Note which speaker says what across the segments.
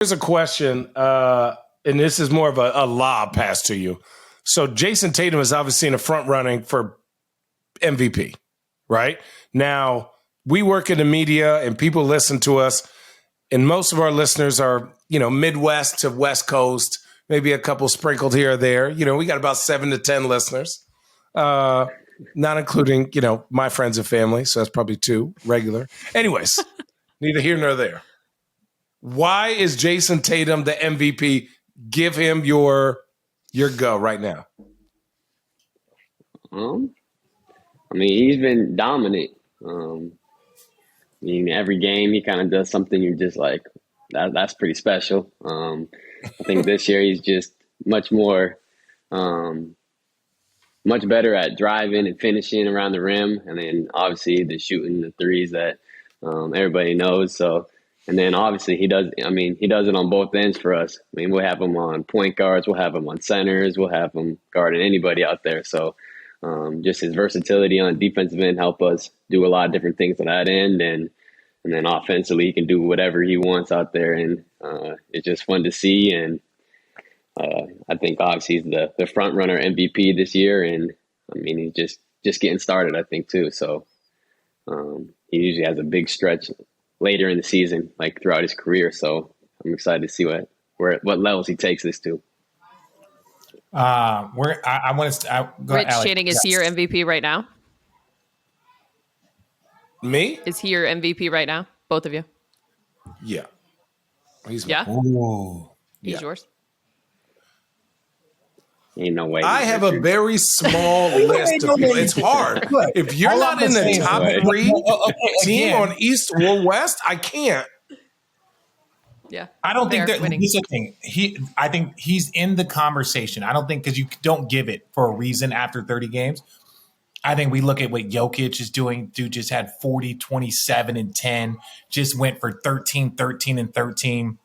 Speaker 1: Here's a question, and this is more of a lob pass to you. So Jayson Tatum is obviously in the front running for MVP, right? Now, we work in the media and people listen to us, and most of our listeners are, Midwest to West Coast, maybe a couple sprinkled here or there. We got about 7 to 10 listeners, not including, my friends and family. So that's probably 2 regular. Anyways, neither here nor there. Why is Jayson Tatum the MVP? Give him your go right now.
Speaker 2: He's been dominant. Every game he kind of does something you're just like, that's pretty special. I think this year he's just much more, much better at driving and finishing around the rim. And then obviously the shooting the threes that everybody knows. So, and then obviously he does it on both ends for us. We'll have him on point guards, we'll have him on centers, we'll have him guarding anybody out there. So just his versatility on defensive end help us do a lot of different things on that end. And then offensively, he can do whatever he wants out there. And it's just fun to see. And I think obviously he's the front runner MVP this year. And he's just getting started, I think, too. So he usually has a big stretch later in the season, like throughout his career. So I'm excited to see what levels he takes this to.
Speaker 3: I want to go
Speaker 4: Rich
Speaker 3: Alex.
Speaker 4: Channing, is he your MVP right now?
Speaker 1: Me?
Speaker 4: Is he your MVP right now? Both of you?
Speaker 1: Yeah. He's
Speaker 4: He's yours.
Speaker 2: Ain't no way.
Speaker 1: I have a very small list of people. It's hard. If you're not in the top 3 team on East or West, I can't.
Speaker 4: Yeah.
Speaker 3: I don't think that
Speaker 4: winning.
Speaker 3: this is the thing. I think he's in the conversation. I don't think because you don't give it for a reason after 30 games. I think we look at what Jokic is doing. Dude just had 40, 27, and 10. Just went for 13, 13, and 13.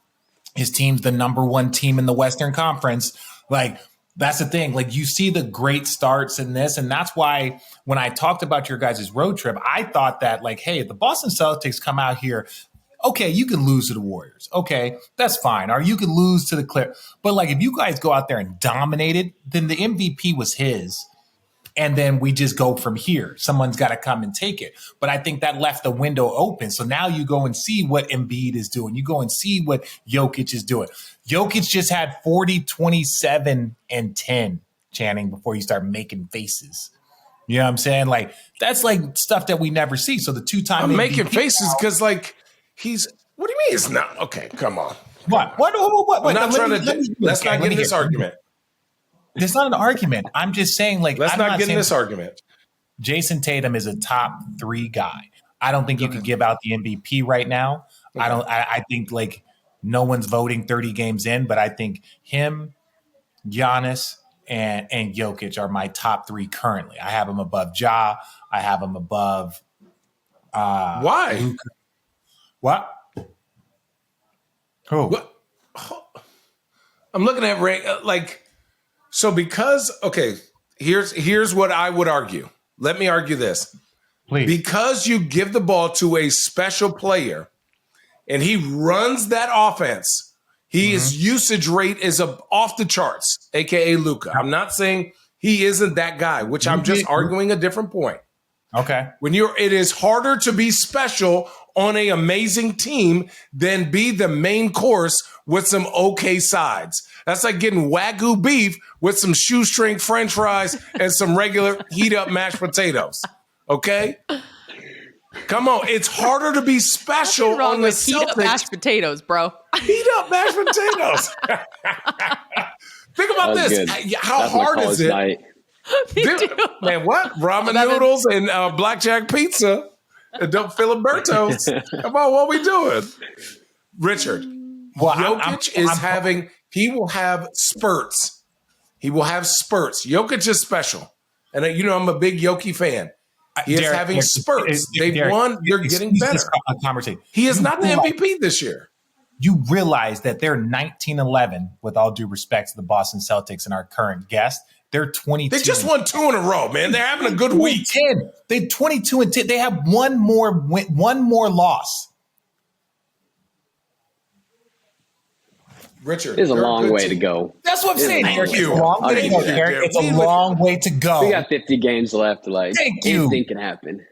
Speaker 3: His team's the number 1 team in the Western Conference. Like, that's the thing. Like, you see the great starts in this. And that's why when I talked about your guys' road trip, I thought that, like, hey, if the Boston Celtics come out here, okay, you can lose to the Warriors. Okay, that's fine. Or you can lose to the Clippers. But, like, if you guys go out there and dominate it, then the MVP was his. And then we just go from here. Someone's got to come and take it. But I think that left the window open. So now you go and see what Embiid is doing. You go and see what Jokic is doing. Jokic just had 40, 27, and 10, Channing, before you start making faces. You know what I'm saying? Like, that's like stuff that we never see. So the 2-time
Speaker 1: I'm
Speaker 3: MVP
Speaker 1: making faces because, like, he's – what do you mean it's not? Okay, come on.
Speaker 3: What?
Speaker 1: I'm not trying to – let's not get in this argument.
Speaker 3: It's not an argument. I'm just saying, like,
Speaker 1: let's not get in this argument.
Speaker 3: Jayson Tatum is a top 3 guy. I don't think you could give out the MVP right now. Okay. I think, like, no one's voting 30 games in, but I think him, Giannis, and Jokic are my top 3 currently. I have him above Ja. I have him above.
Speaker 1: Why?
Speaker 3: Luka. What? Who?
Speaker 1: What? I'm looking at like. So because, okay, here's what I would argue. Let me argue this.
Speaker 3: Please.
Speaker 1: Because you give the ball to a special player and he runs that offense, his usage rate is off the charts, a.k.a. Luka. I'm not saying he isn't that guy, which I'm just arguing a different point.
Speaker 3: Okay.
Speaker 1: It is harder to be special on an amazing team than be the main course with some okay sides. That's like getting Wagyu beef with some shoestring French fries and some regular heat up mashed potatoes. Okay? Come on. It's harder to be special on the Celtics.
Speaker 4: Heat up mashed potatoes, bro.
Speaker 1: Heat up mashed potatoes. Think about this.
Speaker 2: Good.
Speaker 1: How
Speaker 2: That's
Speaker 1: hard is it?
Speaker 2: Night.
Speaker 1: Man, what? Ramen noodles and blackjack pizza and Filibertos. Come on, what we doing? Richard, Jokic he will have spurts. He will have spurts. Jokic is special. And I'm a big Jokic fan. He is having spurts. They've won. They're getting better. He is not the MVP this year.
Speaker 3: You realize that they're 19-11, with all due respect to the Boston Celtics and our current guest. They're 22.
Speaker 1: They just won 2 in a row, man. They're having a good week.
Speaker 3: 10. They're 22-10. They have one more loss.
Speaker 1: Richard,
Speaker 2: It's a
Speaker 1: you're
Speaker 2: long
Speaker 1: good
Speaker 2: way
Speaker 1: team.
Speaker 2: to go.
Speaker 3: That's what I'm saying.
Speaker 1: Thank you.
Speaker 3: It's a long way to go,
Speaker 1: Thank you,
Speaker 3: Derrick.
Speaker 1: Derrick.
Speaker 3: It's a long way to go.
Speaker 2: We got 50 games left. Like,
Speaker 3: Thank you.
Speaker 2: anything can happen.